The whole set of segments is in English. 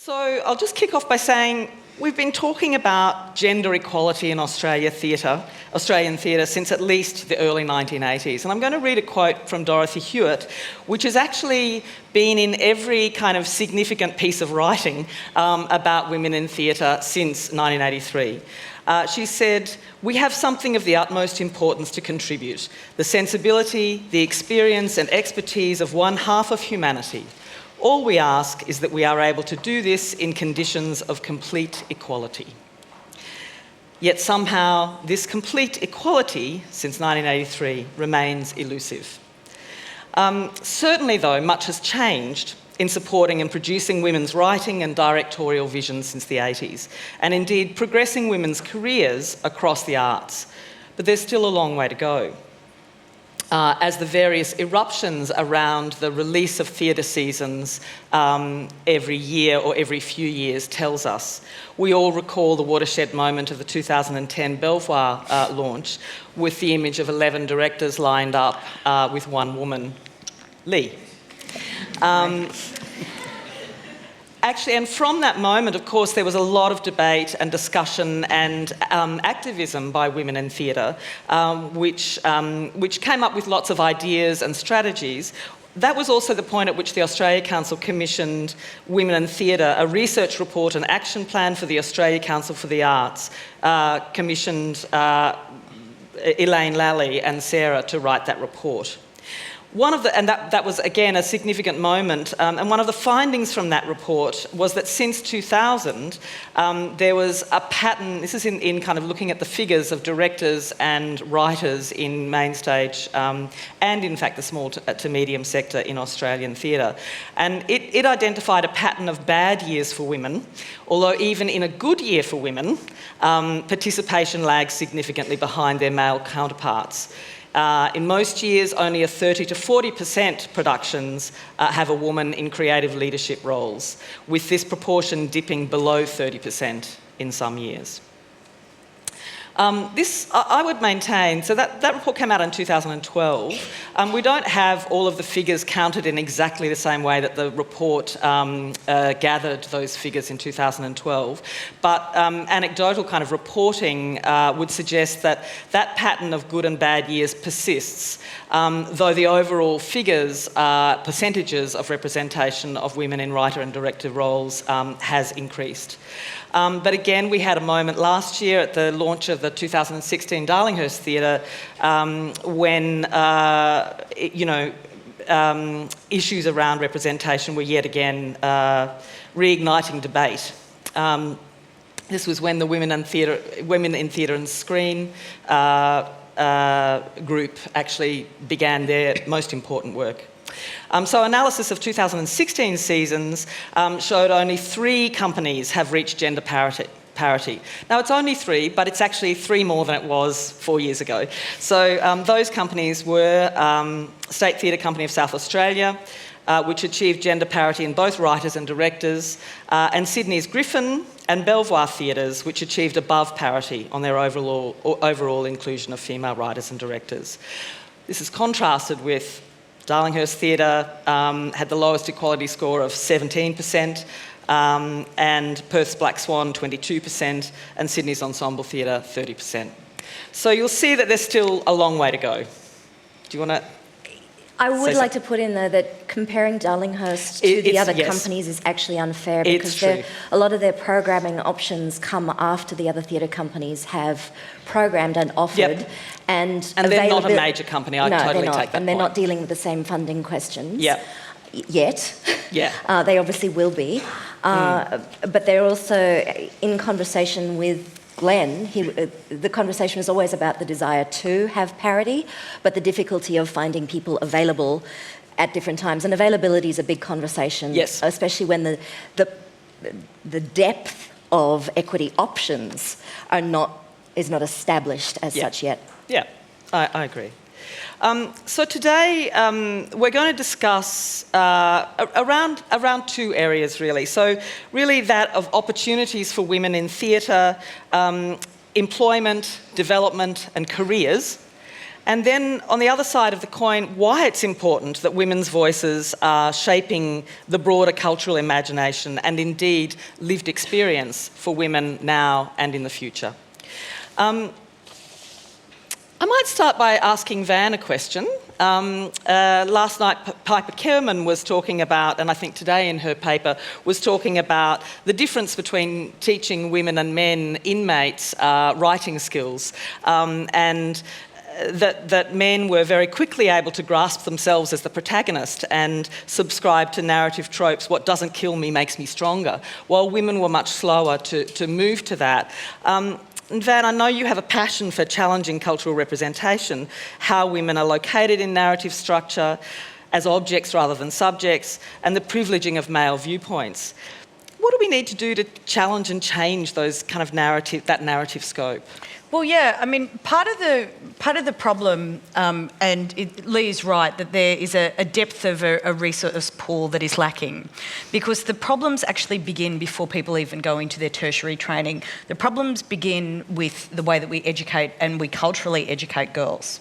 So I'll just kick off by saying we've been talking about gender equality in Australian theatre since at least the early 1980s. And I'm going to read a quote from Dorothy Hewitt, which has actually been in every kind of significant piece of writing about women in theatre since 1983. She said, "We have something of the utmost importance to contribute, the sensibility, the experience and expertise of one half of humanity. All we ask is that we are able to do this in conditions of complete equality." Yet somehow this complete equality since 1983 remains elusive. Certainly though, much has changed in supporting and producing women's writing and directorial vision since the 80s, and indeed progressing women's careers across the arts. But there's still a long way to go. As the various eruptions around the release of theatre seasons every year or every few years tells us. We all recall the watershed moment of the 2010 Belvoir launch with the image of 11 directors lined up with one woman, Lee. Actually, and from that moment, of course, there was a lot of debate and discussion and activism by women in theatre, which came up with lots of ideas and strategies. That was also the point at which the Australia Council commissioned Women in Theatre, a research report and action plan for the Australia Council for the Arts, commissioned Elaine Lally and Sarah to write that report. That was again a significant moment, and one of the findings from that report was that since 2000 there was a pattern. This is in kind of looking at the figures of directors and writers in main stage and in fact the small to medium sector in Australian theatre, and it identified a pattern of bad years for women, although even in a good year for women, participation lags significantly behind their male counterparts. In most years, only a 30 to 40% productions have a woman in creative leadership roles, with this proportion dipping below 30% in some years. This, I would maintain, so that report came out in 2012. We don't have all of the figures counted in exactly the same way that the report gathered those figures in 2012, but anecdotal kind of reporting would suggest that that pattern of good and bad years persists, though the overall figures, percentages of representation of women in writer and director roles has increased. But again, we had a moment last year at the launch of the 2016 Darlinghurst Theatre when, issues around representation were yet again reigniting debate. This was when the Women in Theatre and Screen group actually began their most important work. So analysis of 2016 seasons showed only 3 companies have reached gender parity. Now it's only 3, but it's actually 3 more than it was 4 years ago. So those companies were State Theatre Company of South Australia, which achieved gender parity in both writers and directors, and Sydney's Griffin and Belvoir Theatres, which achieved above parity on their overall inclusion of female writers and directors. This is contrasted with Darlinghurst Theatre had the lowest equality score of 17%, and Perth's Black Swan 22%, and Sydney's Ensemble Theatre 30%. So you'll see that there's still a long way to go. Do you want to? I would like to put in there that comparing Darlinghurst to the other companies is actually unfair, because a lot of their programming options come after the other theatre companies have programmed and offered. Yep. And they're not a major company, I totally take that point. And they're not dealing with the same funding questions. Yep. Yet. Yeah. They obviously will be. But they're also in conversation with Glenn. The conversation is always about the desire to have parity, but the difficulty of finding people available at different times. And availability is a big conversation, yes, especially when the depth of equity options is not established as such yet. Yeah, I agree. So today we're going to discuss around 2 areas really. So really that of opportunities for women in theatre, employment, development and careers, And then on the other side of the coin, why it's important that women's voices are shaping the broader cultural imagination and indeed lived experience for women now and in the future. I might start by asking Van a question. Last night, Piper Kerman was talking about, and I think today in her paper, was talking about the difference between teaching women and men inmates writing skills, and that men were very quickly able to grasp themselves as the protagonist and subscribe to narrative tropes, what doesn't kill me makes me stronger, while women were much slower to move to that. And Van, I know you have a passion for challenging cultural representation, how women are located in narrative structure as objects rather than subjects, and the privileging of male viewpoints. What do we need to do to challenge and change those kind of that narrative scope? Well, yeah, I mean, part of the problem, and Lee is right, that there is a depth of a resource pool that is lacking, because the problems actually begin before people even go into their tertiary training. The problems begin with the way that we educate and we culturally educate girls.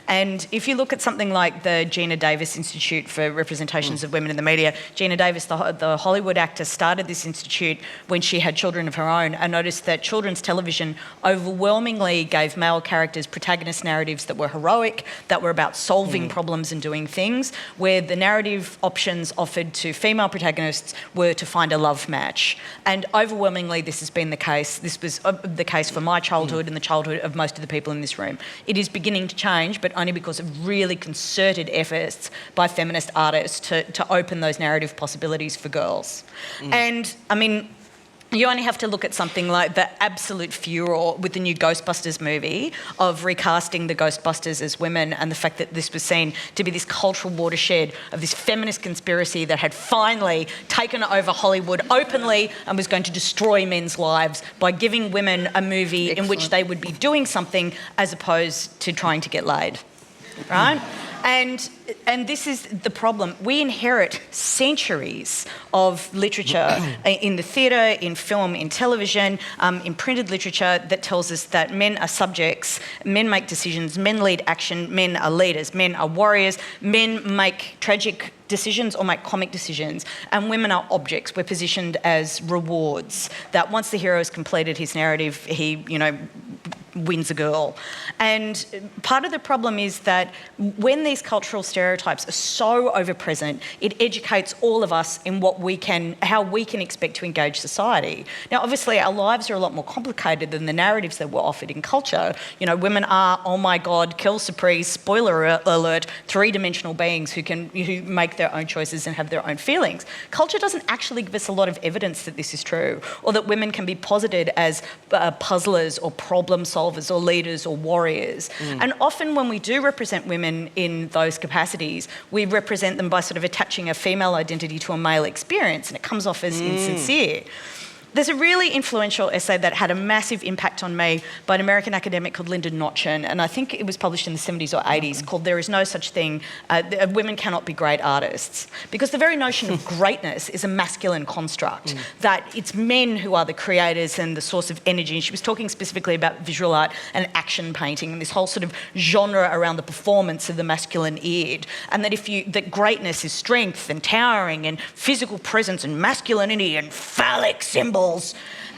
And if you look at something like the Gina Davis Institute for Representations of Women in the Media, Gina Davis, the Hollywood actor, started this institute when she had children of her own, and noticed that children's television overwhelmingly gave male characters protagonist narratives that were heroic, that were about solving problems and doing things, where the narrative options offered to female protagonists were to find a love match. And overwhelmingly this has been the case. This was the case for my childhood and the childhood of most of the people in this room. It is beginning to change, but only because of really concerted efforts by feminist artists to open those narrative possibilities for girls. And I mean, you only have to look at something like the absolute furor with the new Ghostbusters movie of recasting the Ghostbusters as women, and the fact that this was seen to be this cultural watershed of this feminist conspiracy that had finally taken over Hollywood openly and was going to destroy men's lives by giving women a movie in which they would be doing something as opposed to trying to get laid, right? And this is the problem. We inherit centuries of literature in the theatre, in film, in television, in printed literature that tells us that men are subjects, men make decisions, men lead action, men are leaders, men are warriors, men make tragic decisions or make comic decisions, and women are objects. We're positioned as rewards, that once the hero has completed his narrative, he, wins a girl. And part of the problem is that when these cultural stereotypes are so overpresent, it educates all of us in how we can expect to engage society. Now, obviously, our lives are a lot more complicated than the narratives that were offered in culture. Women are, oh my God, kill surprise, spoiler alert, three-dimensional beings who make their own choices and have their own feelings. Culture doesn't actually give us a lot of evidence that this is true, or that women can be posited as puzzlers or problem solvers or leaders or warriors. And often when we do represent women in those capacities, we represent them by sort of attaching a female identity to a male experience, and it comes off as insincere. There's a really influential essay that had a massive impact on me by an American academic called Linda Notchin, and I think it was published in the 70s or 80s, called There Is No Such Thing, Women Cannot Be Great Artists. Because the very notion of greatness is a masculine construct, that it's men who are the creators and the source of energy. And she was talking specifically about visual art and action painting and this whole sort of genre around the performance of the masculine id, and that greatness is strength and towering and physical presence and masculinity and phallic symbols.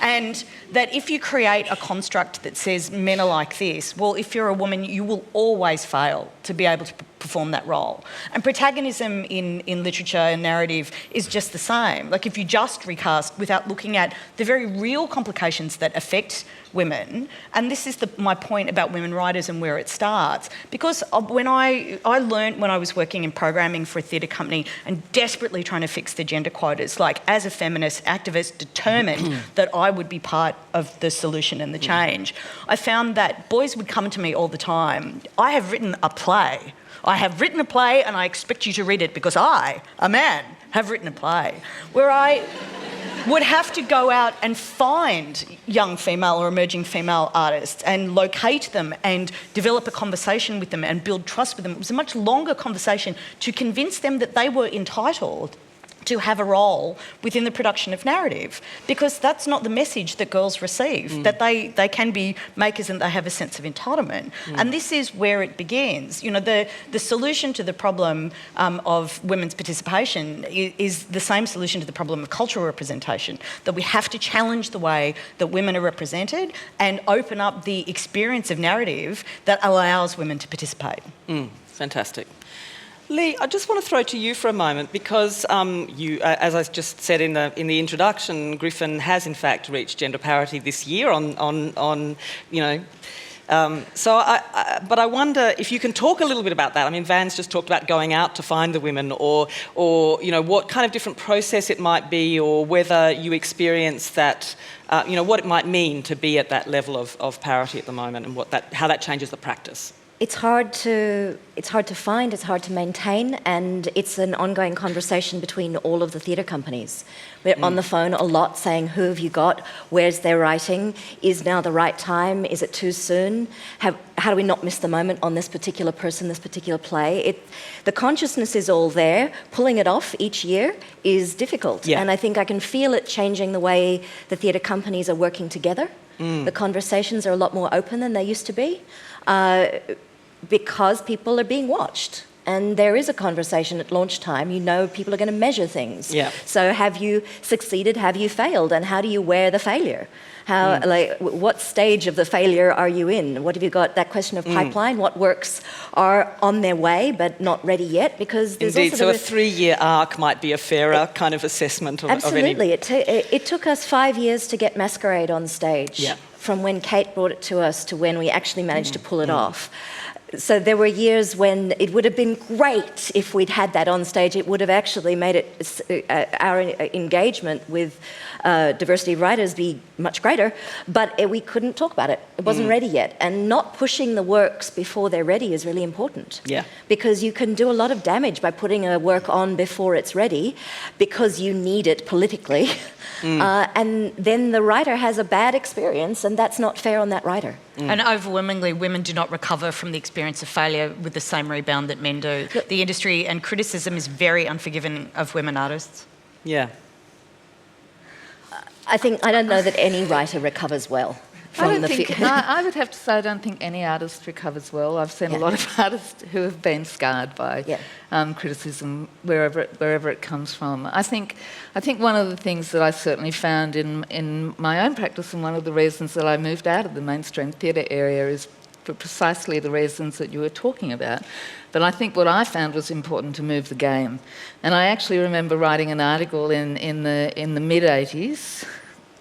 And that if you create a construct that says men are like this, well, if you're a woman, you will always fail to be able to perform that role. And protagonism in literature and narrative is just the same. Like, if you just recast without looking at the very real complications that affect women, and this is my point about women writers and where it starts, because when I learned when I was working in programming for a theatre company and desperately trying to fix the gender quotas, like as a feminist activist determined that I would be part of the solution and the change, I found that boys would come to me all the time. I have written a play and I expect you to read it because I, a man, have written a play. Where I would have to go out and find young female or emerging female artists and locate them and develop a conversation with them and build trust with them. It was a much longer conversation to convince them that they were entitled to have a role within the production of narrative, because that's not the message that girls receive, that they can be makers and they have a sense of entitlement. And this is where it begins. You know, the solution to the problem of women's participation is the same solution to the problem of cultural representation, that we have to challenge the way that women are represented and open up the experience of narrative that allows women to participate. Fantastic. Lee, I just want to throw to you for a moment because you, as I just said in the introduction, Griffin has in fact reached gender parity this year on you know. But I wonder if you can talk a little bit about that. I mean, Van's just talked about going out to find the women, or you know, what kind of different process it might be, or whether you experience that, you know, what it might mean to be at that level of parity at the moment, and how that changes the practice. It's hard to find, it's hard to maintain, and it's an ongoing conversation between all of the theatre companies. We're on the phone a lot saying, who have you got? Where's their writing? Is now the right time? Is it too soon? How do we not miss the moment on this particular person, this particular play? The consciousness is all there. Pulling it off each year is difficult. Yeah. And I think I can feel it changing the way the theatre companies are working together. The conversations are a lot more open than they used to be. Because people are being watched. And there is a conversation at launch time. You know, people are going to measure things. Yeah. So have you succeeded? Have you failed? And how do you wear the failure? What stage of the failure are you in? What have you got? That question of pipeline. What works are on their way but not ready yet? Because there's Indeed, also so a 3-year arc might be a fairer kind of assessment of absolutely. any... It took us 5 years to get Masquerade on stage. Yeah. From when Kate brought it to us to when we actually managed to pull it off. So there were years when it would have been great if we'd had that on stage. It would have actually made it our engagement with diversity of writers be much greater, but we couldn't talk about it. It wasn't ready yet. And not pushing the works before they're ready is really important. Yeah. Because you can do a lot of damage by putting a work on before it's ready because you need it politically. And then the writer has a bad experience, and that's not fair on that writer. And overwhelmingly, women do not recover from the experience of failure with the same rebound that men do. The industry and criticism is very unforgiving of women artists. Yeah. I don't know that any writer recovers well from the... I would have to say I don't think any artist recovers well. I've seen a lot of artists who have been scarred by criticism wherever it comes from. I think one of the things that I certainly found in my own practice, and one of the reasons that I moved out of the mainstream theatre area, is for precisely the reasons that you were talking about. But I think what I found was important to move the game. And I actually remember writing an article in the mid-80s,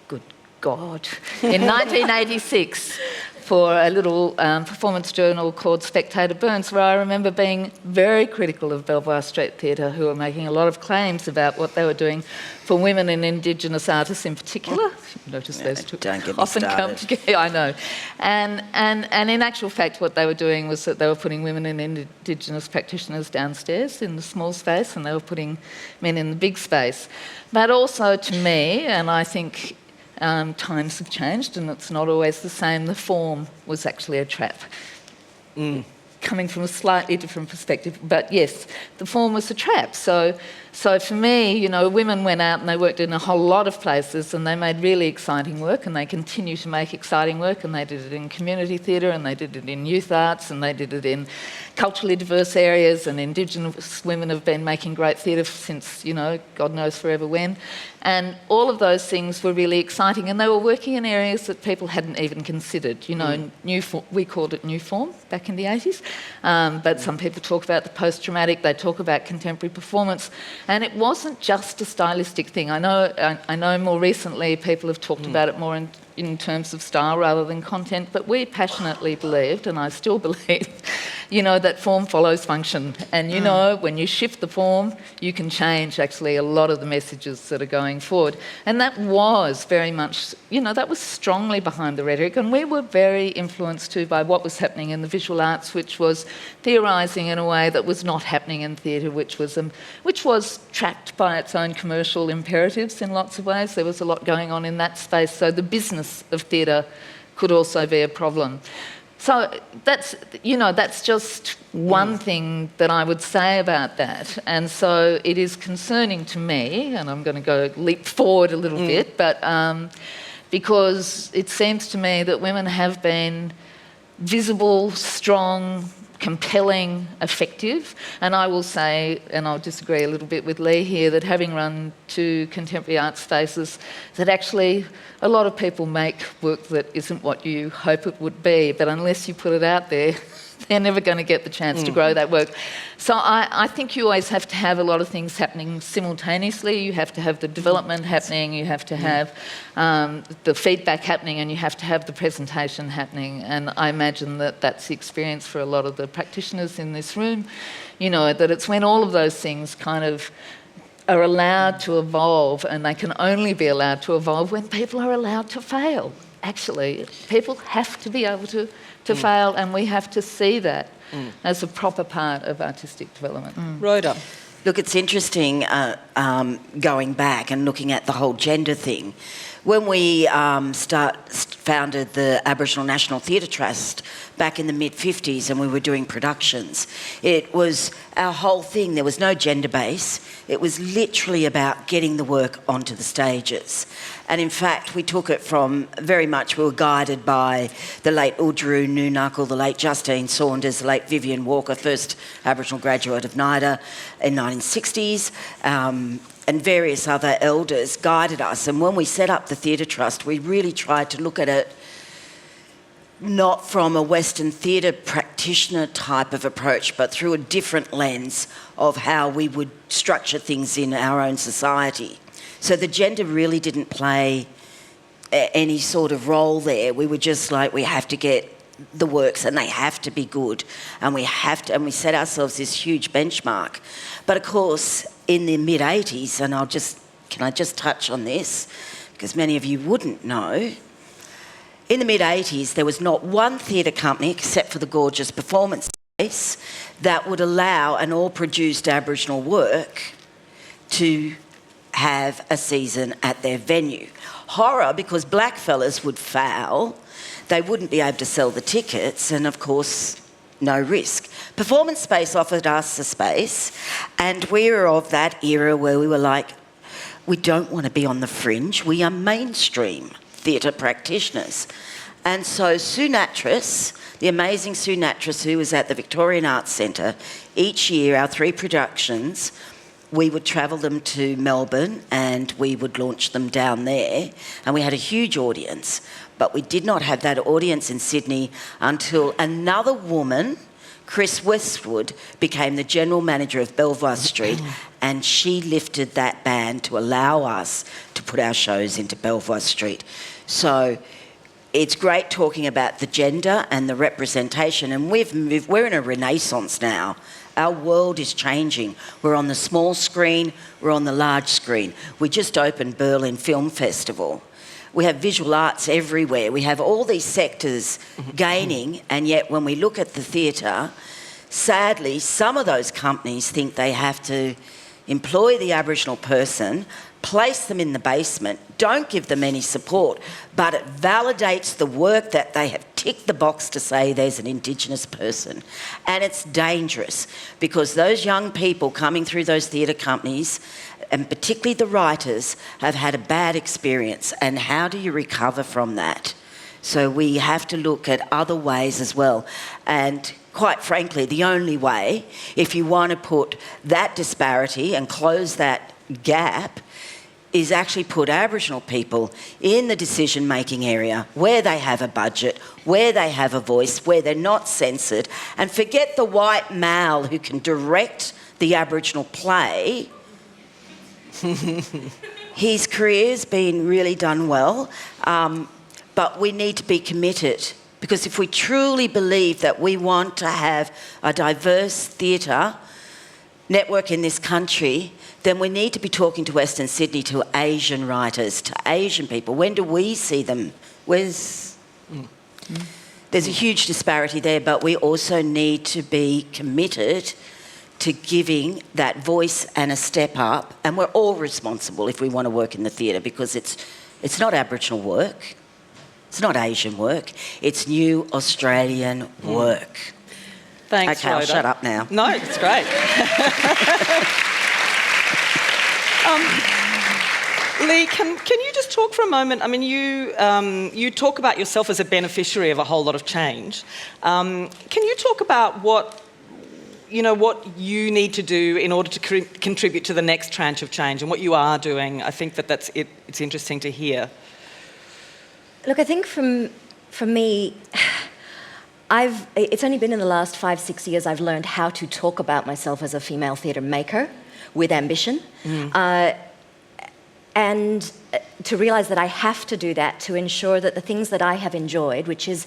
good God, in 1986, for a little performance journal called Spectator Burns, where I remember being very critical of Belvoir Street Theatre, who were making a lot of claims about what they were doing for women and Indigenous artists in particular. Notice those two often come together. I know. And in actual fact, what they were doing was that they were putting women and Indigenous practitioners downstairs in the small space, and they were putting men in the big space. But also, to me, and I think times have changed and it's not always the same, the form was actually a trap. Coming from a slightly different perspective, but yes, the form was a trap. So for me, you know, women went out and they worked in a whole lot of places and they made really exciting work, and they continue to make exciting work, and they did it in community theatre, and they did it in youth arts, and they did it in culturally diverse areas, and Indigenous women have been making great theatre since, you know, God knows forever when. And all of those things were really exciting, and they were working in areas that people hadn't even considered. You know, we called it new form back in the 80s, but some people talk about the post-traumatic, they talk about contemporary performance, and it wasn't just a stylistic thing. I know more recently people have talked about it more in terms of style rather than content, but we passionately believed, and I still believe, you know, that form follows function. And, you know, when you shift the form, you can change actually a lot of the messages that are going forward. And that was very much, you know, that was strongly behind the rhetoric. And we were very influenced too by what was happening in the visual arts, which was theorising in a way that was not happening in theatre, which was trapped by its own commercial imperatives in lots of ways. There was a lot going on in that space. So the business of theatre could also be a problem. So that's just one thing that I would say about that. And so it is concerning to me, and I'm going to leap forward a little bit, but because it seems to me that women have been visible, strong, compelling, effective. And I will say, and I'll disagree a little bit with Lee here, that having run 2 contemporary art spaces, that actually a lot of people make work that isn't what you hope it would be, but unless you put it out there, they're never going to get the chance to grow that work. So I think you always have to have a lot of things happening simultaneously. You have to have the development happening, you have to have the feedback happening, and you have to have the presentation happening. And I imagine that that's the experience for a lot of the practitioners in this room, that it's when all of those things kind of are allowed to evolve, and they can only be allowed to evolve when people are allowed to fail. Actually, people have to be able to fail, and we have to see that as a proper part of artistic development. Rhoda. Look, it's interesting going back and looking at the whole gender thing. When we founded the Aboriginal National Theatre Trust back in the mid-50s and we were doing productions, it was our whole thing. There was no gender base. It was literally about getting the work onto the stages. And in fact, we took it from very much, we were guided by the late Udru Noonuckle, the late Justine Saunders, the late Vivian Walker, first Aboriginal graduate of NIDA in 1960s, and various other elders guided us. And when we set up the Theatre Trust, we really tried to look at it not from a Western theatre practitioner type of approach, but through a different lens of how we would structure things in our own society. So the gender really didn't play any sort of role there. We were just like, we have to get the works and they have to be good, and we set ourselves this huge benchmark. But of course, in the mid-80s, and can I just touch on this, because many of you wouldn't know, in the mid-80s, there was not one theatre company, except for the gorgeous Performance Space, that would allow an all-produced Aboriginal work to have a season at their venue. Horror, because blackfellas would foul, they wouldn't be able to sell the tickets, and of course, no risk. Performance Space offered us a space, and we were of that era where we were like, we don't want to be on the fringe, we are mainstream theatre practitioners. And so Sue Nattrass, the amazing Sue Nattrass, who was at the Victorian Arts Centre, each year, our 3 productions, we would travel them to Melbourne and we would launch them down there, and we had a huge audience. But we did not have that audience in Sydney until another woman, Chris Westwood, became the general manager of Belvoir Street, and she lifted that ban to allow us to put our shows into Belvoir Street. So it's great talking about the gender and the representation, and we're in a renaissance now. Our world is changing. We're on the small screen, we're on the large screen. We just opened Berlin Film Festival. We have visual arts everywhere. We have all these sectors gaining, and yet when we look at the theatre, sadly, some of those companies think they have to employ the Aboriginal person, place them in the basement, don't give them any support, but it validates the work that they have ticked the box to say there's an Indigenous person. And it's dangerous, because those young people coming through those theatre companies, and particularly the writers, have had a bad experience. And how do you recover from that? So we have to look at other ways as well. And quite frankly, the only way, if you want to put that disparity and close that gap, is actually put Aboriginal people in the decision-making area where they have a budget, where they have a voice, where they're not censored, and forget the white male who can direct the Aboriginal play. His career's been really done well, but we need to be committed, because if we truly believe that we want to have a diverse theatre network in this country, then we need to be talking to Western Sydney, to Asian writers, to Asian people. When do we see them? There's a huge disparity there, but we also need to be committed to giving that voice and a step up, and we're all responsible if we want to work in the theatre, because it's not Aboriginal work. It's not Asian work. It's new Australian work. Thanks, okay, Rhoda. I'll shut up now. No, it's great. Lee, can you just talk for a moment? I mean, you talk about yourself as a beneficiary of a whole lot of change. Can you talk about what you need to do in order to contribute to the next tranche of change and what you are doing? I think that's it. It's interesting to hear. Look, I think for me, it's only been in the last 5-6 years I've learned how to talk about myself as a female theatre maker with ambition. And to realise that I have to do that to ensure that the things that I have enjoyed, which is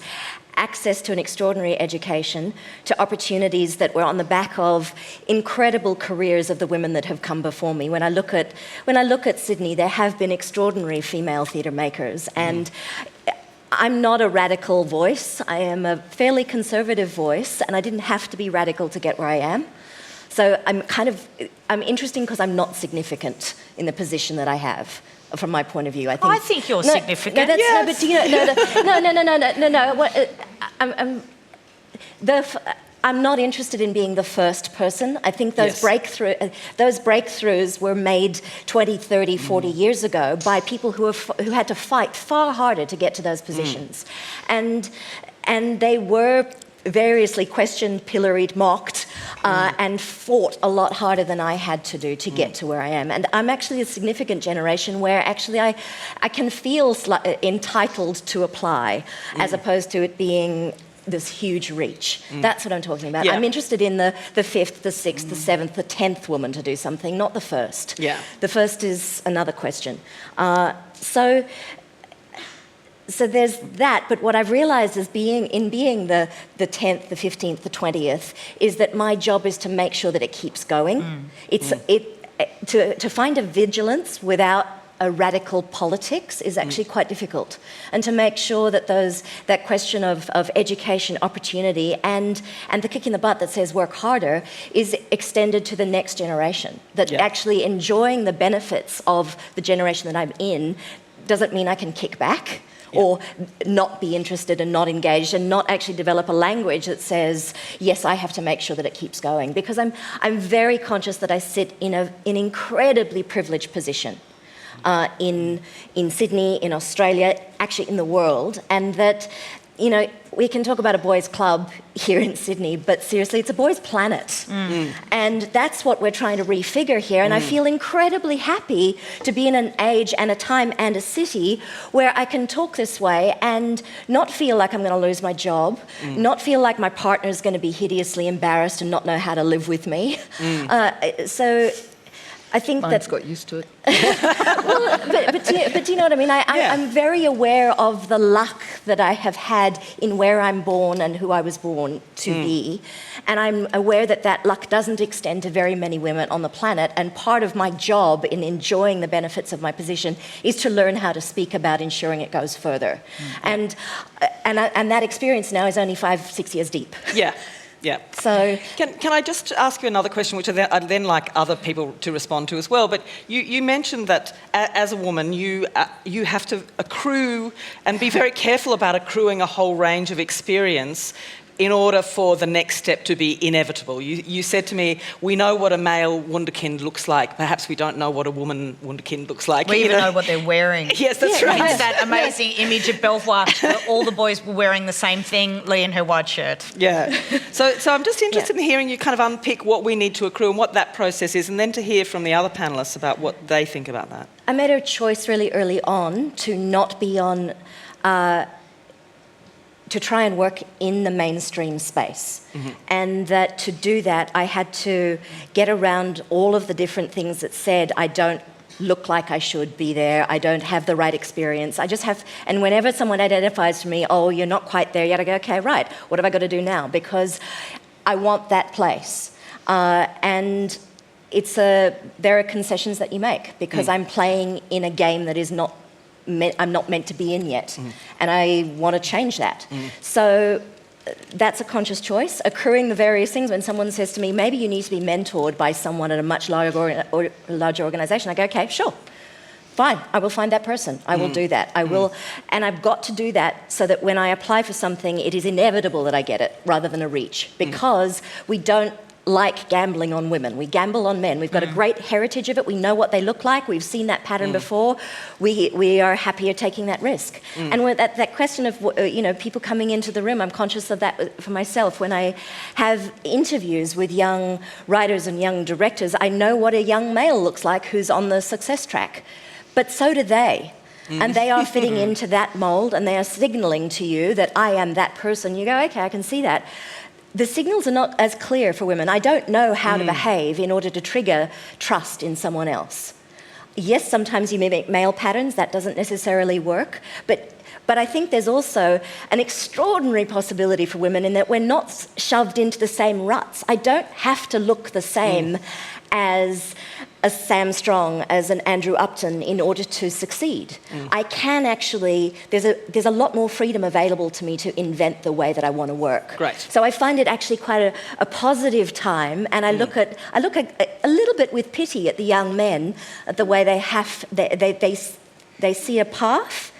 access to an extraordinary education, to opportunities that were on the back of incredible careers of the women that have come before me. When I look at Sydney, there have been extraordinary female theatre makers, and I'm not a radical voice. I am a fairly conservative voice, and I didn't have to be radical to get where I am. So I'm interesting because I'm not significant in the position that I have, from my point of view. I think you're significant. No, but do you know, I'm not interested in being the first person. I think those breakthroughs were made 20, 30, 40 years ago by people who had to fight far harder to get to those positions. And they were variously questioned, pilloried, mocked, and fought a lot harder than I had to do to get to where I am. And I'm actually a significant generation where actually I can feel entitled to apply, as opposed to it being this huge reach. That's what I'm talking about. Yeah. I'm interested in the 5th, the 6th, the 7th, the 10th woman to do something, not the first. Yeah. The first is another question. So there's that, but what I've realised is being the 10th, the 15th, the 20th, is that my job is to make sure that it keeps going. To find a vigilance without a radical politics is actually quite difficult, and to make sure that that question of education, opportunity, and the kick in the butt that says work harder is extended to the next generation. That actually enjoying the benefits of the generation that I'm in doesn't mean I can kick back. Or not be interested and not engaged and not actually develop a language that says, yes, I have to make sure that it keeps going. Because I'm very conscious that I sit in an incredibly privileged position in Sydney, in Australia, actually in the world, and that, we can talk about a boys' club here in Sydney, but seriously, it's a boys' planet. And that's what we're trying to refigure here. And I feel incredibly happy to be in an age and a time and a city where I can talk this way and not feel like I'm going to lose my job, not feel like my partner's going to be hideously embarrassed and not know how to live with me. So I think Mine's got used to it. But do you know what I mean? I'm very aware of the luck that I have had in where I'm born and who I was born to be. And I'm aware that luck doesn't extend to very many women on the planet. And part of my job in enjoying the benefits of my position is to learn how to speak about ensuring it goes further. And that experience now is only 5-6 years deep. Yeah. Yeah. So can I just ask you another question, which I'd then like other people to respond to as well? But you mentioned that as a woman, you have to accrue and be very careful about accruing a whole range of experience in order for the next step to be inevitable. You said to me, we know what a male wunderkind looks like. Perhaps we don't know what a woman wunderkind looks like. We even know what they're wearing. Yes, that's right. It's that amazing image of Belvoir where all the boys were wearing the same thing, Lee in her white shirt. Yeah. So I'm just interested in hearing you kind of unpick what we need to accrue and what that process is, and then to hear from the other panellists about what they think about that. I made a choice really early on to not be on... to try and work in the mainstream space. And that to do that, I had to get around all of the different things that said, I don't look like I should be there, I don't have the right experience, I just have... And whenever someone identifies for me, oh, you're not quite there yet, I go, okay, right, what have I got to do now? Because I want that place. And there are concessions that you make, because I'm playing in a game that is not... I'm not meant to be in yet, and I want to change that. So that's a conscious choice, accruing the various things. When someone says to me, maybe you need to be mentored by someone at a much larger organisation, I go, okay, sure. fine, I will find that person. I will do that. I will, and I've got to do that so that when I apply for something, it is inevitable that I get it rather than a reach, because we don't like gambling on women. We gamble on men. We've got a great heritage of it. We know what they look like. We've seen that pattern before. We are happier taking that risk. And with that question of people coming into the room, I'm conscious of that for myself. When I have interviews with young writers and young directors, I know what a young male looks like who's on the success track. But so do they. And they are fitting into that mould, and they are signalling to you that I am that person. You go, okay, I can see that. The signals are not as clear for women. I don't know how to behave in order to trigger trust in someone else. Yes, sometimes you mimic male patterns. That doesn't necessarily work. But I think there's also an extraordinary possibility for women in that we're not shoved into the same ruts. I don't have to look the same as a Sam Strong, as an Andrew Upton in order to succeed. I can actually, there's a lot more freedom available to me to invent the way that I want to work. Great. So I find it actually quite a positive time, and I look at a little bit with pity at the young men, at the way they see a path,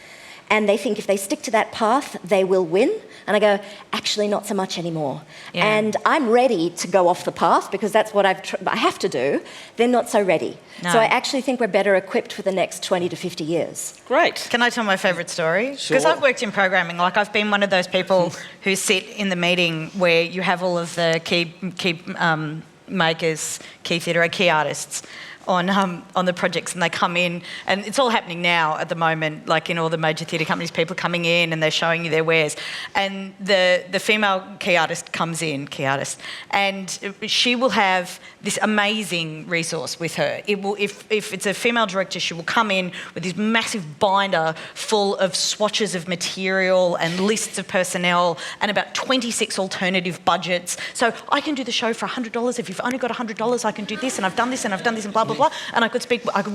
and they think if they stick to that path, they will win. And I go, actually, not so much anymore. Yeah. And I'm ready to go off the path because that's what I have to do. They're not so ready. No. So I actually think we're better equipped for the next 20 to 50 years. Great. Can I tell my favourite story? Sure. Because I've worked in programming. Like, I've been one of those people who sit in the meeting where you have all of the key makers, key theatre, key artists on the projects, and they come in, and it's all happening now at the moment, like in all the major theatre companies, people are coming in and they're showing you their wares, and the female key artist comes in, and she will have this amazing resource with her. It will, if it's a female director, she will come in with this massive binder full of swatches of material and lists of personnel and about 26 alternative budgets. So I can do the show for $100. If you've only got $100, I can do this, and I've done this, and I've done this, and blah, blah, blah. And I could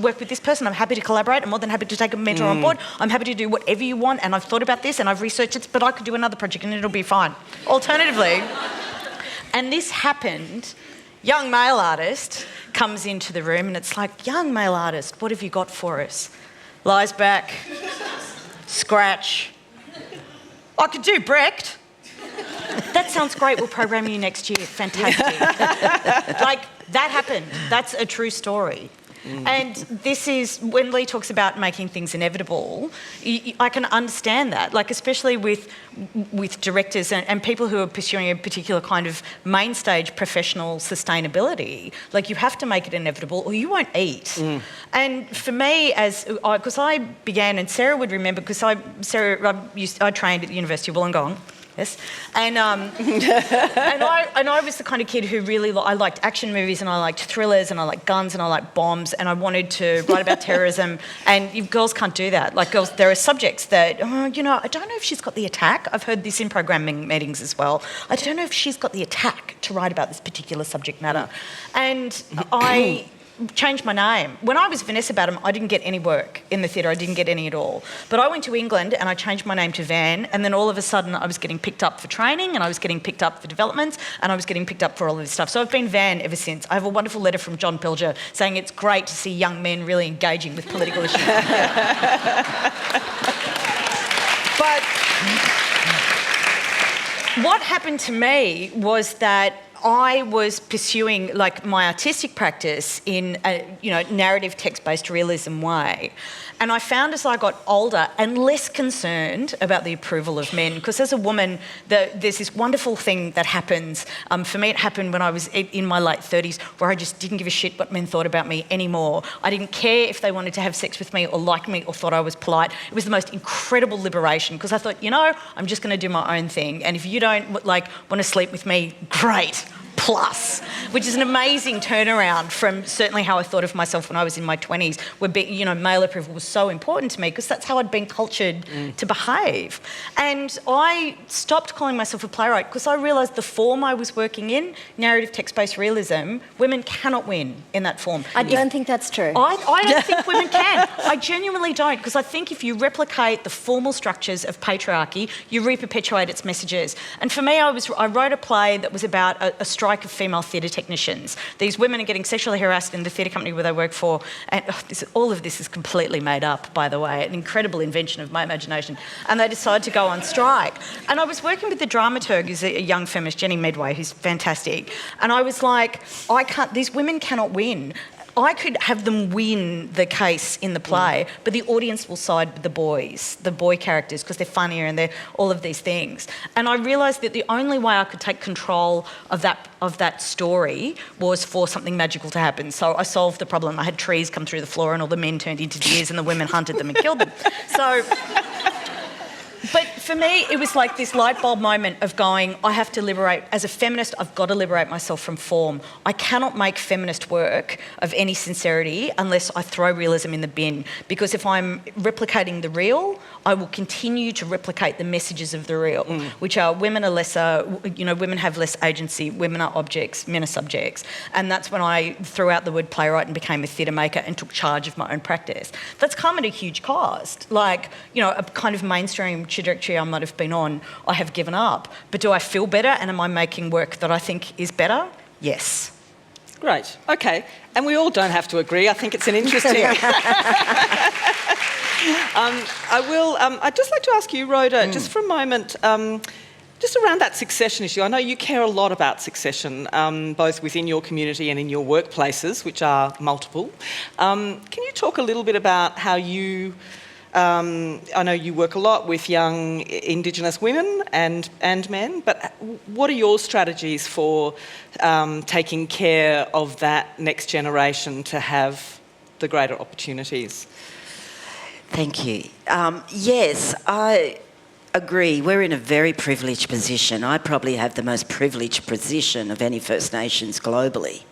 work with this person. I'm happy to collaborate. I'm more than happy to take a mentor on board. I'm happy to do whatever you want, and I've thought about this and I've researched it, but I could do another project and it'll be fine. Alternatively, and this happened, young male artist comes into the room and it's like, young male artist, what have you got for us? Lies back, scratch. I could do Brecht. That sounds great. We'll program you next year. Fantastic. Like, that happened. That's a true story. And this is, when Lee talks about making things inevitable, I can understand that, like, especially with directors and people who are pursuing a particular kind of main stage professional sustainability. Like, you have to make it inevitable or you won't eat. And for me, because I began, and Sarah would remember, because I trained at the University of Wollongong. Yes, and I was the kind of kid who really I liked action movies, and I liked thrillers, and I liked guns, and I liked bombs, and I wanted to write about terrorism. And girls can't do that. Like, girls, there are subjects that I don't know if she's got the attack. I've heard this in programming meetings as well. I don't know if she's got the attack to write about this particular subject matter. And I changed my name. When I was Vanessa Badham, I didn't get any work in the theatre. I didn't get any at all. But I went to England and I changed my name to Van, and then all of a sudden I was getting picked up for training, and I was getting picked up for developments, and I was getting picked up for all of this stuff. So I've been Van ever since. I have a wonderful letter from John Pilger saying it's great to see young men really engaging with political issues. But what happened to me was that I was pursuing, like, my artistic practice in a narrative text-based realism way. And I found as I got older and less concerned about the approval of men, because as a woman, there's this wonderful thing that happens. For me, it happened when I was in my late 30s, where I just didn't give a shit what men thought about me anymore. I didn't care if they wanted to have sex with me or like me or thought I was polite. It was the most incredible liberation, because I thought, I'm just going to do my own thing. And if you don't, want to sleep with me, great. Plus, which is an amazing turnaround from certainly how I thought of myself when I was in my 20s, where male approval was so important to me, because that's how I'd been cultured to behave. And I stopped calling myself a playwright because I realised the form I was working in, narrative text-based realism, women cannot win in that form. I don't think that's true. I don't think women can. I genuinely don't, because I think if you replicate the formal structures of patriarchy, you re-perpetuate its messages. And for me, I wrote a play that was about a strike of female theatre technicians. These women are getting sexually harassed in the theatre company where they work for, and all of this is completely made up, by the way, an incredible invention of my imagination, and they decide to go on strike. And I was working with the dramaturg, who's a young feminist, Jenny Medway, who's fantastic, and I was like, these women cannot win. I could have them win the case in the play, but the audience will side with the boy characters, because they're funnier and they're all of these things. And I realised that the only way I could take control of that story was for something magical to happen. So I solved the problem. I had trees come through the floor and all the men turned into deers and the women hunted them and killed them. So... But for me, it was like this light bulb moment of going, I have to liberate, as a feminist, I've got to liberate myself from form. I cannot make feminist work of any sincerity unless I throw realism in the bin. Because if I'm replicating the real, I will continue to replicate the messages of the real, which are women are lesser, women have less agency, women are objects, men are subjects. And that's when I threw out the word playwright and became a theatre maker and took charge of my own practice. That's come at a huge cost. Like, a kind of mainstream trajectory I might have been on, I have given up. But do I feel better, and am I making work that I think is better? Yes. Great. Okay. And we all don't have to agree. I think it's an interesting... I'd just like to ask you, Rhoda, just for a moment, just around that succession issue. I know you care a lot about succession, both within your community and in your workplaces, which are multiple. Can you talk a little bit about how you... I know you work a lot with young Indigenous women and men, but what are your strategies for taking care of that next generation to have the greater opportunities? Thank you. Yes, I agree. We're in a very privileged position. I probably have the most privileged position of any First Nations globally.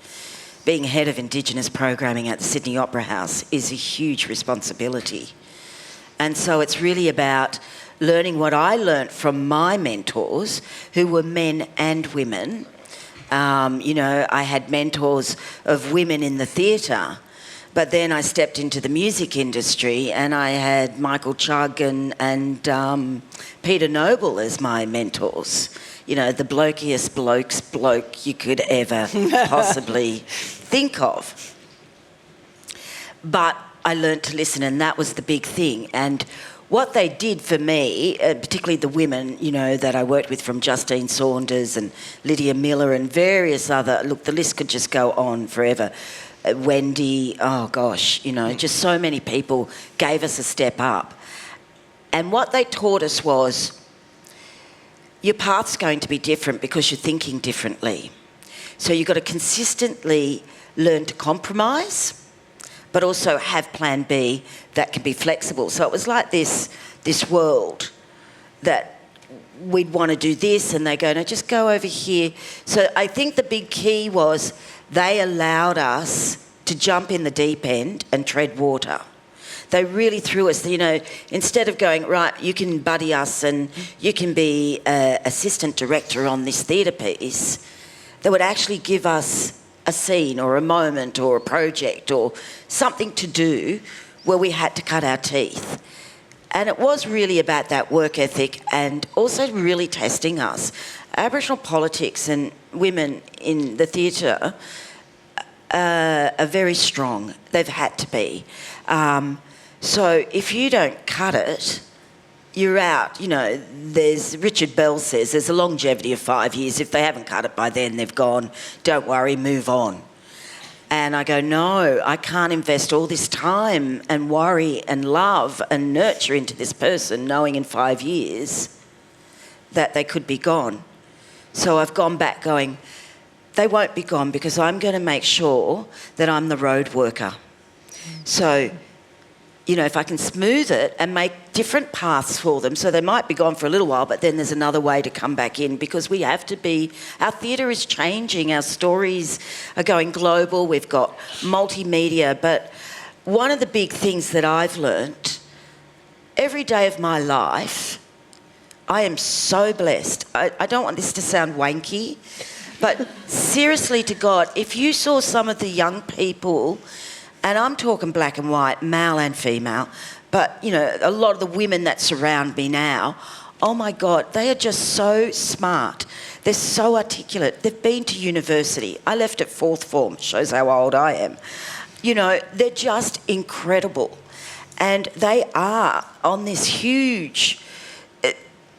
Being head of Indigenous programming at the Sydney Opera House is a huge responsibility. And so it's really about learning what I learnt from my mentors, who were men and women. I had mentors of women in the theatre, but then I stepped into the music industry and I had Michael Chugg and Peter Noble as my mentors. The blokiest bloke you could ever possibly think of. But I learnt to listen, and that was the big thing. And what they did for me, particularly the women, that I worked with, from Justine Saunders and Lydia Miller and various other, look, the list could just go on forever. Wendy, oh gosh, just so many people gave us a step up. And what they taught us was, your path's going to be different because you're thinking differently. So you've got to consistently learn to compromise, but also have plan B that can be flexible. So it was like this world that we'd want to do this and they go, no, just go over here. So I think the big key was they allowed us to jump in the deep end and tread water. They really threw us, instead of going, right, you can buddy us and you can be assistant director on this theatre piece, they would actually give us a scene or a moment or a project or something to do where we had to cut our teeth. And it was really about that work ethic and also really testing us. Aboriginal politics and women in the theatre are very strong. They've had to be. So if you don't cut it, you're out. There's Richard Bell says there's a longevity of 5 years. If they haven't cut it by then, they've gone. Don't worry, move on. And I go, no, I can't invest all this time and worry and love and nurture into this person knowing in 5 years that they could be gone. So I've gone back going, they won't be gone because I'm going to make sure that I'm the road worker. So, if I can smooth it and make different paths for them, so they might be gone for a little while, but then there's another way to come back in, because we have to be... Our theatre is changing, our stories are going global, we've got multimedia, but one of the big things that I've learnt, every day of my life, I am so blessed. I don't want this to sound wanky, but seriously to God, if you saw some of the young people... And I'm talking black and white, male and female, but, a lot of the women that surround me now, oh my God, they are just so smart. They're so articulate. They've been to university. I left at fourth form, shows how old I am. You know, they're just incredible. And they are on this huge...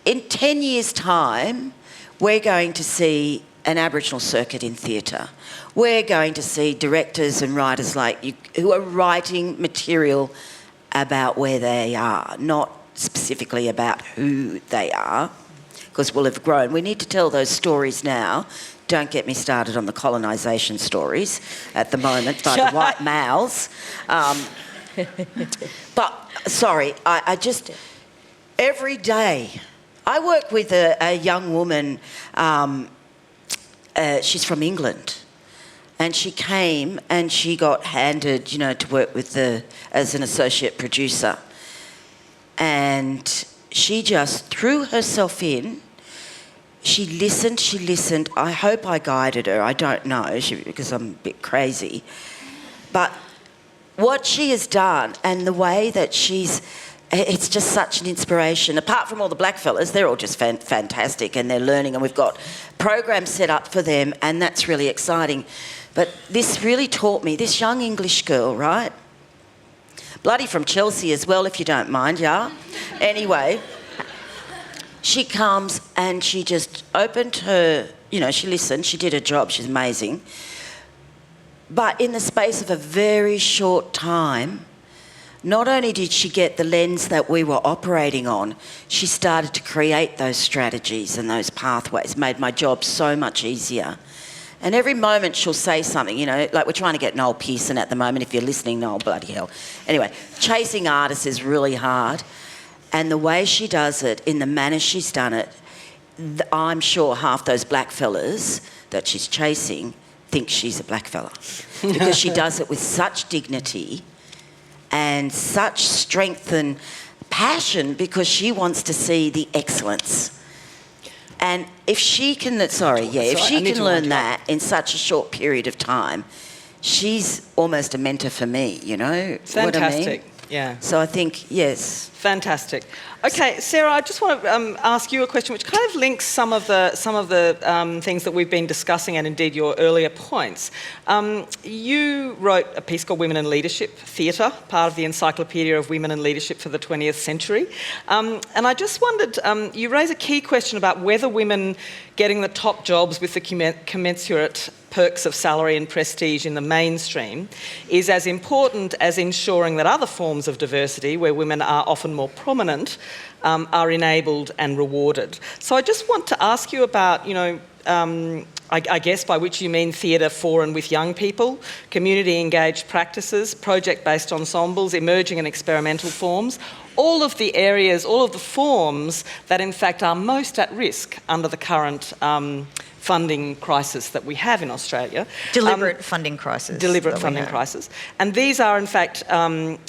In 10 years' time, we're going to see an Aboriginal circuit in theatre. We're going to see directors and writers like you who are writing material about where they are, not specifically about who they are, because we'll have grown. We need to tell those stories now. Don't get me started on the colonisation stories at the moment by the white males. But, sorry, I just... Every day... I work with a young woman, she's from England, and she came and she got handed, you know, to work with as an associate producer. And she just threw herself in. She listened. I hope I guided her. I don't know, because I'm a bit crazy. But what she has done and the way that it's just such an inspiration. Apart from all the black fellas, they're all just fantastic and they're learning, and we've got programs set up for them, and that's really exciting. But this really taught me, this young English girl, right? Bloody from Chelsea as well, if you don't mind, yeah? Anyway, she comes and she just opened her, you know, she listened, she did her job, she's amazing. But in the space of a very short time, not only did she get the lens that we were operating on, she started to create those strategies and those pathways, made my job so much easier. And every moment she'll say something, you know, like we're trying to get Noel Pearson at the moment. If you're listening, Noel, bloody hell. Anyway, chasing artists is really hard. And the way she does it, in the manner she's done it, I'm sure half those black fellas that she's chasing think she's a black fella. Because she does it with such dignity and such strength and passion, because she wants to see the excellence. And if she can, if she can learn that in such a short period of time, she's almost a mentor for me, you know? Fantastic, what I mean? Yeah. So I think, yes. Fantastic. Okay, Sarah, I just want to ask you a question which kind of links some of the things that we've been discussing, and indeed your earlier points. You wrote a piece called Women in Leadership Theatre, part of the Encyclopedia of Women in Leadership for the 20th Century. And I just wondered, you raise a key question about whether women getting the top jobs with the commensurate perks of salary and prestige in the mainstream is as important as ensuring that other forms of diversity, where women are often more prominent, are enabled and rewarded. So I just want to ask you about, you know, I guess by which you mean theatre for and with young people, community-engaged practices, project-based ensembles, emerging and experimental forms, all of the areas, all of the forms that in fact are most at risk under the current funding crisis that we have in Australia. Deliberate funding crisis. Deliberate funding crisis. And these are, in fact,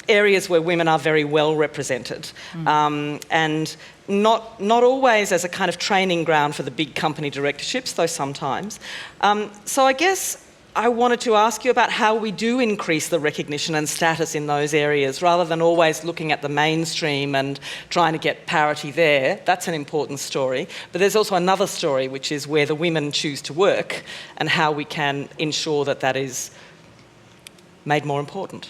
areas where women are very well represented. And not always as a kind of training ground for the big company directorships, though sometimes. So I guess I wanted to ask you about how we do increase the recognition and status in those areas, rather than always looking at the mainstream and trying to get parity there. That's an important story. But there's also another story, which is where the women choose to work and how we can ensure that that is made more important.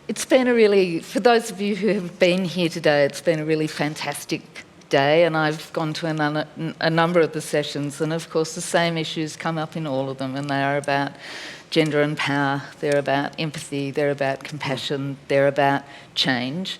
It's been a really, for those of you who have been here today, it's been a really fantastic day, and I've gone to a number of the sessions, and of course the same issues come up in all of them, and they are about gender and power, they're about empathy, they're about compassion, they're about change.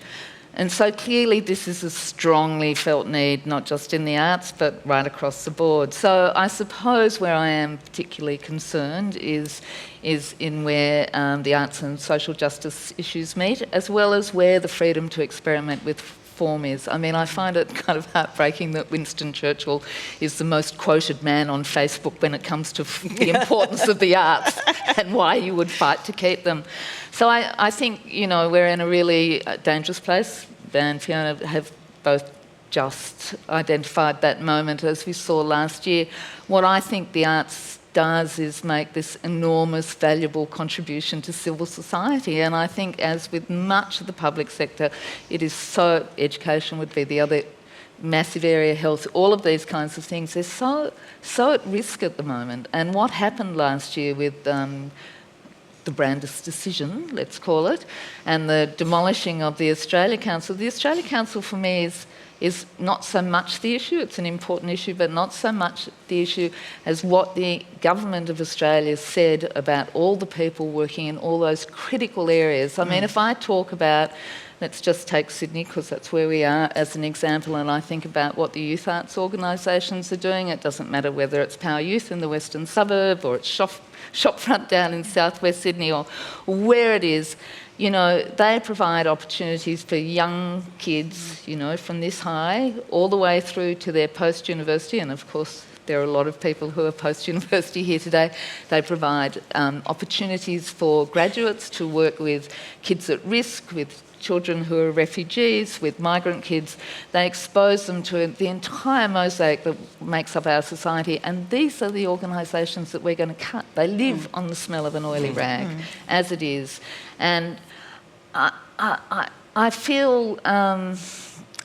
And so clearly this is a strongly felt need, not just in the arts, but right across the board. So I suppose where I am particularly concerned is in where the arts and social justice issues meet, as well as where the freedom to experiment with form is. I mean, I find it kind of heartbreaking that Winston Churchill is the most quoted man on Facebook when it comes to the importance of the arts and why you would fight to keep them. So I think, you know, we're in a really dangerous place. Dan and Fiona have both just identified that moment, as we saw last year. What I think the arts does is make this enormous, valuable contribution to civil society. And I think, as with much of the public sector, it is so, education would be the other massive area health, all of these kinds of things, they're so at risk at the moment. And what happened last year with the Brandis decision, let's call it, and the demolishing of the Australia Council. The Australia Council for me is not so much the issue, it's an important issue, but not so much the issue as what the government of Australia said about all the people working in all those critical areas. I mean, if I talk about, let's just take Sydney because that's where we are as an example, and I think about what the youth arts organisations are doing. It doesn't matter whether it's Power Youth in the western suburb or it's Shopfront down in southwest Sydney or where it is. You know, they provide opportunities for young kids, you know, from this high all the way through to their post-university, and of course there are a lot of people who are post-university here today. They provide opportunities for graduates to work with kids at risk, with children who are refugees, with migrant kids. They expose them to the entire mosaic that makes up our society, and these are the organisations that we're going to cut. They live on the smell of an oily rag, as it is. And I feel...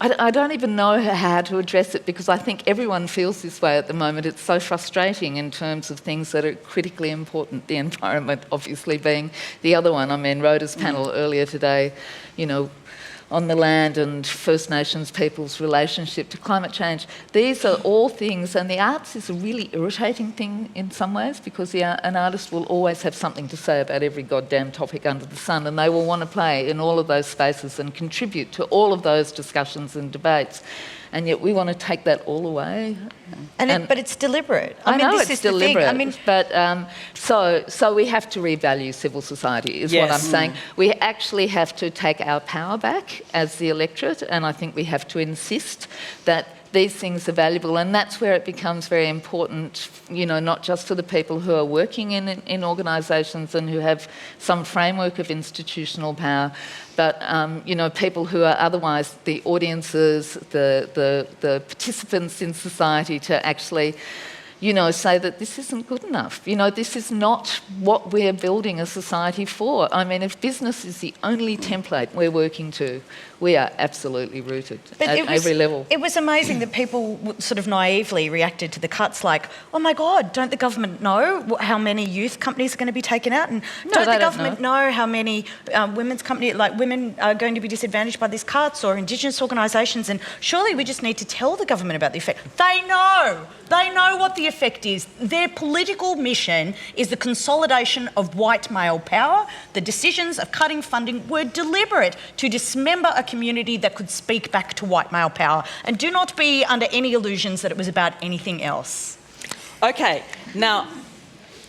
I don't even know how to address it because I think everyone feels this way at the moment. It's so frustrating in terms of things that are critically important, the environment obviously being the other one. I mean, Rhoda's panel earlier today, you know, on the land and First Nations people's relationship to climate change. These are all things, and the arts is a really irritating thing in some ways because an artist will always have something to say about every goddamn topic under the sun, and they will want to play in all of those spaces and contribute to all of those discussions and debates. And yet we want to take that all away. But it's deliberate. I know this it's is the deliberate. thing. I mean, but so we have to revalue civil society, is what I'm saying. We actually have to take our power back as the electorate, and I think we have to insist that these things are valuable, and that's where it becomes very important, you know, not just for the people who are working in organisations and who have some framework of institutional power, but, you know, people who are otherwise the audiences, the participants in society to actually, you know, say that this isn't good enough. You know, this is not what we're building a society for. I mean, if business is the only template we're working to, we are absolutely rooted at every level. It was amazing that people sort of naively reacted to the cuts like, oh my God, don't the government know how many youth companies are going to be taken out? And don't the government know how many women's companies, like women are going to be disadvantaged by these cuts, or Indigenous organisations? And surely we just need to tell the government about the effect. They know what the effect is. Their political mission is the consolidation of white male power. The decisions of cutting funding were deliberate to dismember a community that could speak back to white male power. And do not be under any illusions that it was about anything else. Okay, now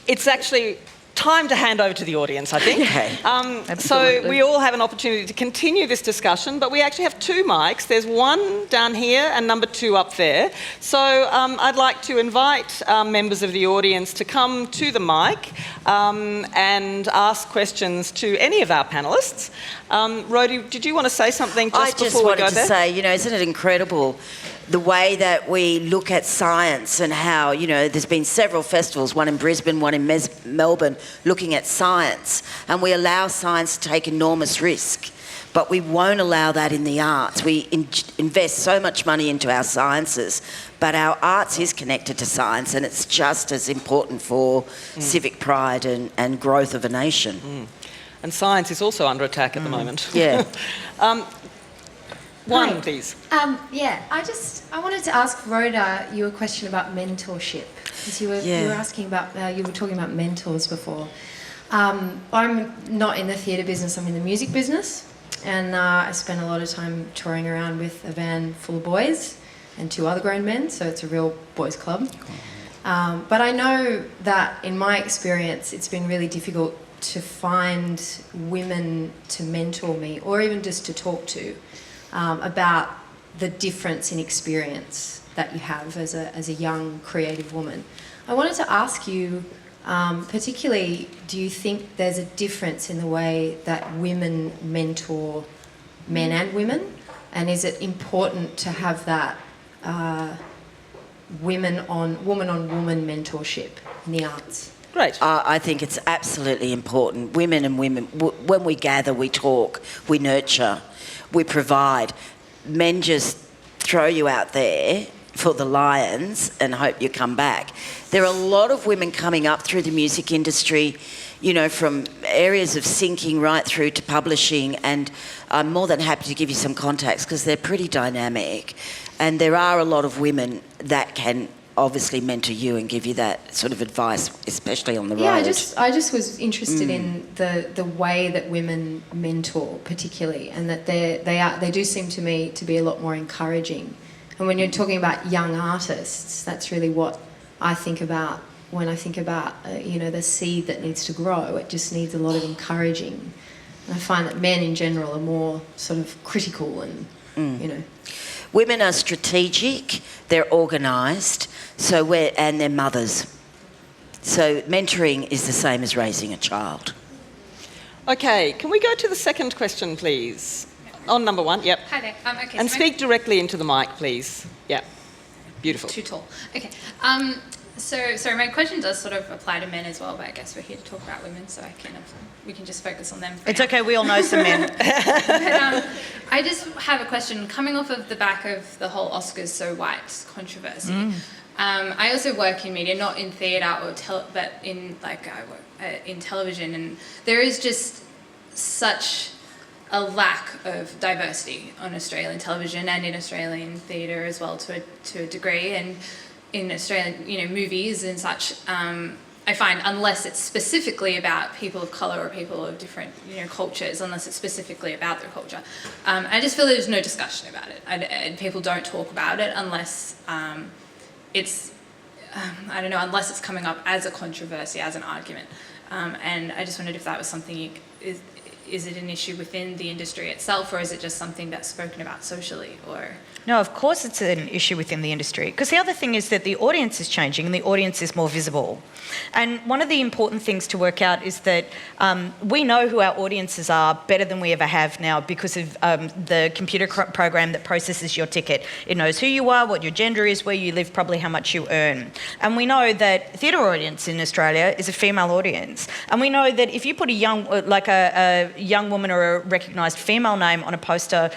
it's actually time to hand over to the audience, I think. Okay. So we all have an opportunity to continue this discussion, but we actually have two mics. There's one down here and number 2 up there. So I'd like to invite members of the audience to come to the mic and ask questions to any of our panellists. Rhoda, did you want to say something just before we go there? I just wanted to say, you know, isn't it incredible the way that we look at science and how, you know, there's been several festivals, one in Brisbane, one in Melbourne, looking at science, and we allow science to take enormous risk, but we won't allow that in the arts. We invest so much money into our sciences, but our arts is connected to science, and it's just as important for civic pride and growth of a nation. And science is also under attack at the moment. Yeah. One, please. I wanted to ask Rhoda you a question about mentorship, because you were asking about you were talking about mentors before. I'm not in the theatre business. I'm in the music business, and I spend a lot of time touring around with a van full of boys and 2 other grown men. So it's a real boys' club. But I know that in my experience, it's been really difficult to find women to mentor me, or even just to talk to. About the difference in experience that you have as a young creative woman. I wanted to ask you, particularly, do you think there's a difference in the way that women mentor men and women? And is it important to have that woman-on-woman mentorship in the arts? Great. I think it's absolutely important. Women and women, when we gather, we talk, we nurture, we provide. Men just throw you out there for the lions and hope you come back. There are a lot of women coming up through the music industry, you know, from areas of syncing right through to publishing, and I'm more than happy to give you some contacts because they're pretty dynamic, and there are a lot of women that can obviously mentor you and give you that sort of advice, especially on the road. Yeah, I just was interested in the way that women mentor, particularly, and that they do seem to me to be a lot more encouraging. And when you're talking about young artists, that's really what I think about when I think about you know, the seed that needs to grow. It just needs a lot of encouraging. And I find that men in general are more sort of critical and you know. Women are strategic, they're organised, and they're mothers. So mentoring is the same as raising a child. Okay, can we go to the second question, please? On number 1, yep. Hi there. Okay, And so speak directly into the mic, please. Yeah, beautiful. too tall. Okay. So my question does sort of apply to men as well, but I guess we're here to talk about women, so we can just focus on them. It's okay, we all know some men. But, I just have a question coming off of the back of the whole Oscars so white controversy. I also work in media, not in theatre but in I work in television, and there is just such a lack of diversity on Australian television and in Australian theatre as well to a degree, and in Australian, you know, movies and such. I find unless it's specifically about people of colour or people of different, you know, cultures, unless it's specifically about their culture, I just feel there's no discussion about it, and people don't talk about it unless it's I don't know, unless it's coming up as a controversy, as an argument. And I just wondered if that was something is it an issue within the industry itself, or is it just something that's spoken about socially, or? No, of course it's an issue within the industry, because the other thing is that the audience is changing and the audience is more visible. And one of the important things to work out is that we know who our audiences are better than we ever have now because of the computer program that processes your ticket. It knows who you are, what your gender is, where you live, probably how much you earn. And we know that theatre audience in Australia is a female audience. And we know that if you put a young woman or a recognised female name on a poster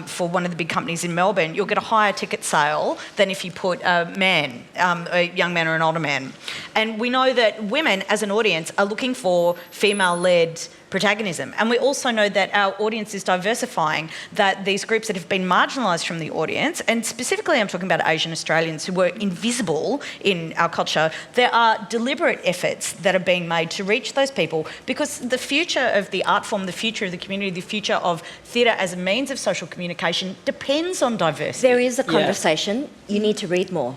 for one of the big companies in Melbourne, you'll get a higher ticket sale than if you put a man, a young man or an older man. And we know that women as an audience are looking for female-led protagonism. And we also know that our audience is diversifying, that these groups that have been marginalised from the audience, and specifically I'm talking about Asian Australians who were invisible in our culture, there are deliberate efforts that are being made to reach those people, because the future of the art form, the future of the community, the future of theatre as a means of social communication depends on diversity. There is a conversation. You need to read more.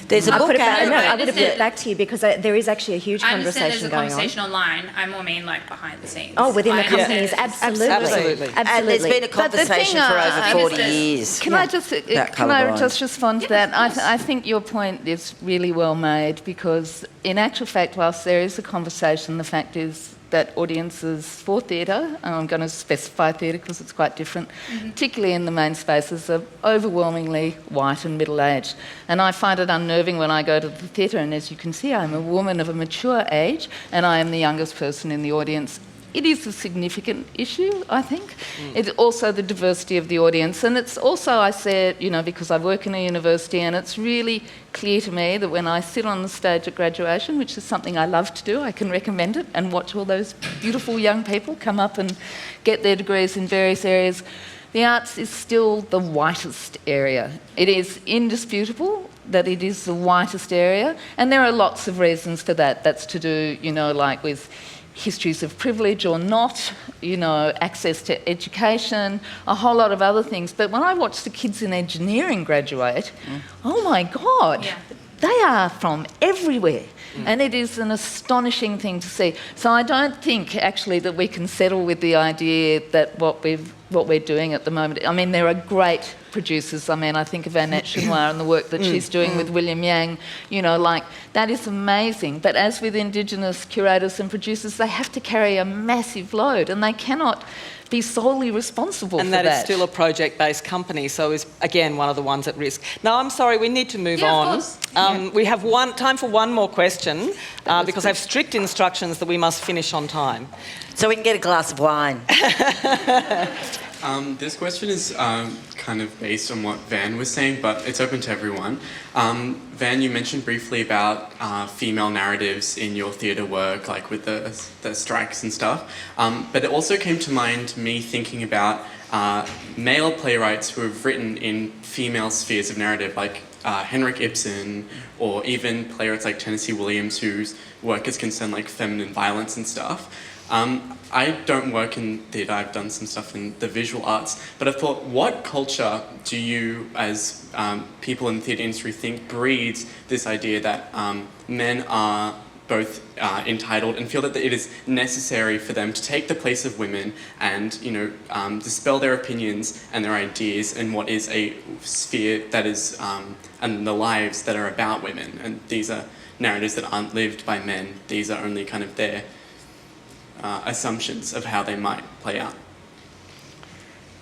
There's a book out. I would have put it back to you because there is actually a huge I understand conversation there's a going conversation on. online. I more mean like behind the scenes. Oh, within the I understand companies, it's- absolutely. And there's been a conversation for over 40 years. Can I just respond to that? I think your point is really well made, because in actual fact, whilst there is a conversation, the fact is that audiences for theatre, and I'm going to specify theatre because it's quite different, particularly in the main spaces, are overwhelmingly white and middle-aged. And I find it unnerving when I go to the theatre, and as you can see, I'm a woman of a mature age, and I am the youngest person in the audience. It is a significant issue, I think. It's also the diversity of the audience. And it's also, I say it, you know, because I work in a university, and it's really clear to me that when I sit on the stage at graduation, which is something I love to do, I can recommend it, and watch all those beautiful young people come up and get their degrees in various areas, the arts is still the whitest area. It is indisputable that it is the whitest area, and there are lots of reasons for that. That's to do, you know, like with histories of privilege or not, you know, access to education, a whole lot of other things. But when I watch the kids in engineering graduate, oh my God, they are from everywhere. And it is an astonishing thing to see. So I don't think actually that we can settle with the idea that what we're doing at the moment. I mean, there are great producers. I mean, I think of Annette Chenoir and the work that she's doing with William Yang. You know, like, that is amazing. But as with Indigenous curators and producers, they have to carry a massive load, and they cannot be solely responsible for that. And that is still a project-based company, so is, again, one of the ones at risk. Now, I'm sorry, we need to move on. Of course. We have time for one more question, because I have strict instructions that we must finish on time. So we can get a glass of wine. This question is kind of based on what Van was saying, but it's open to everyone. Van, you mentioned briefly about female narratives in your theatre work, like with the strikes and stuff. But it also came to mind me thinking about male playwrights who have written in female spheres of narrative, like Henrik Ibsen, or even playwrights like Tennessee Williams, whose work is concerned like feminine violence and stuff. I don't work in theatre, I've done some stuff in the visual arts, but I thought, what culture do you, as people in the theatre industry, think breeds this idea that men are both entitled and feel that it is necessary for them to take the place of women and, dispel their opinions and their ideas in what is a sphere that is, and the lives that are about women. And these are narratives that aren't lived by men. These are only kind of their assumptions of how they might play out.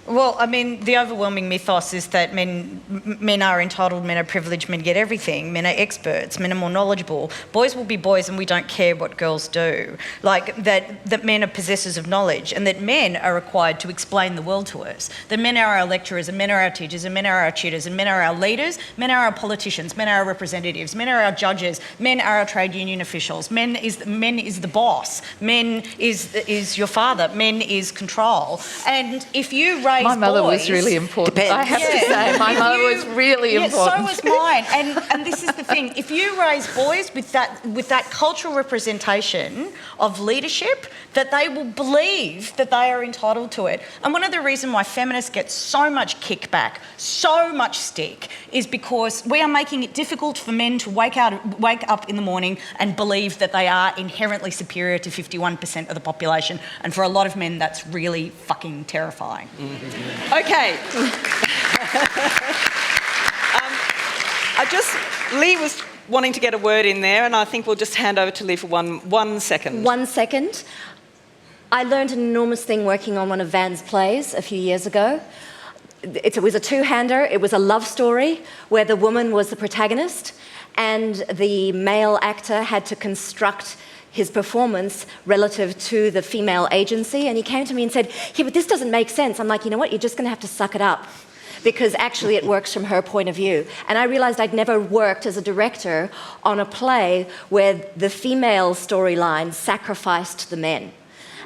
Well, I mean, the overwhelming mythos is that men are entitled, men are privileged, men get everything, men are experts, men are more knowledgeable. Boys will be boys and we don't care what girls do. Like, that men are possessors of knowledge and that men are required to explain the world to us. That men are our lecturers and men are our teachers and men are our tutors and men are our leaders, men are our politicians, men are our representatives, men are our judges, men are our trade union officials, men is the boss, men is your father, men is control. And if you raise my mother boys, was really important. I have to say, my mother was really important. So was mine. And this is the thing: if you raise boys with that cultural representation of leadership, that they will believe that they are entitled to it. And one of the reasons why feminists get so much kickback, so much stick, is because we are making it difficult for men to wake up in the morning and believe that they are inherently superior to 51% of the population. And for a lot of men, that's really fucking terrifying. Okay. Lee was wanting to get a word in there, and I think we'll just hand over to Lee for one second. 1 second. I learned an enormous thing working on one of Van's plays a few years ago. It was a two-hander. It was a love story where the woman was the protagonist and the male actor had to construct his performance relative to the female agency. And he came to me and said, yeah, but this doesn't make sense. I'm like, you know what? You're just going to have to suck it up, because actually it works from her point of view. And I realised I'd never worked as a director on a play where the female storyline sacrificed the men.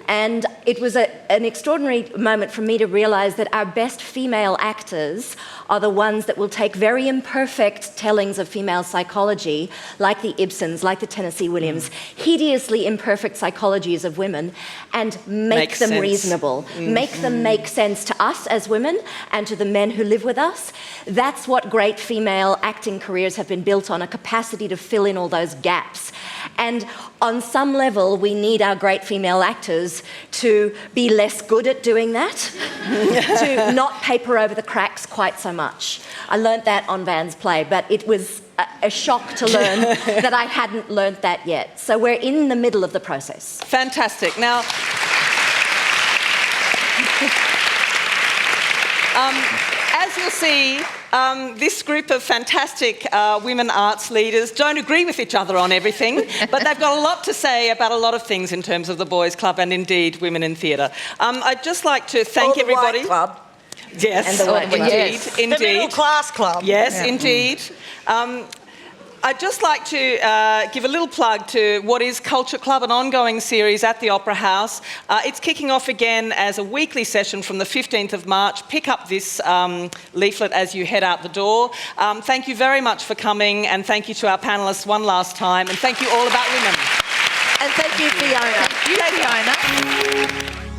And it was an extraordinary moment for me to realise that our best female actors are the ones that will take very imperfect tellings of female psychology, like the Ibsens, like the Tennessee Williams, hideously imperfect psychologies of women, and make them sense. Reasonable, make them make sense to us as women and to the men who live with us. That's what great female acting careers have been built on, a capacity to fill in all those gaps. And on some level, we need our great female actors to be less good at doing that, to not paper over the cracks quite so much. I learnt that on Van's play, but it was a shock to learn that I hadn't learnt that yet. So we're in the middle of the process. Fantastic. Now, as you'll see, this group of fantastic women arts leaders don't agree with each other on everything, but they've got a lot to say about a lot of things in terms of the Boys Club and indeed women in theatre. I'd just like to thank everybody. White Club. Yes, And the White Club. indeed. The middle class club. Yes, indeed. I'd just like to give a little plug to what is Culture Club, an ongoing series at the Opera House. It's kicking off again as a weekly session from the 15th of March. Pick up this leaflet as you head out the door. Thank you very much for coming, and thank you to our panellists one last time, and thank you all about women. And thank you, Fiona. Thank you, Fiona.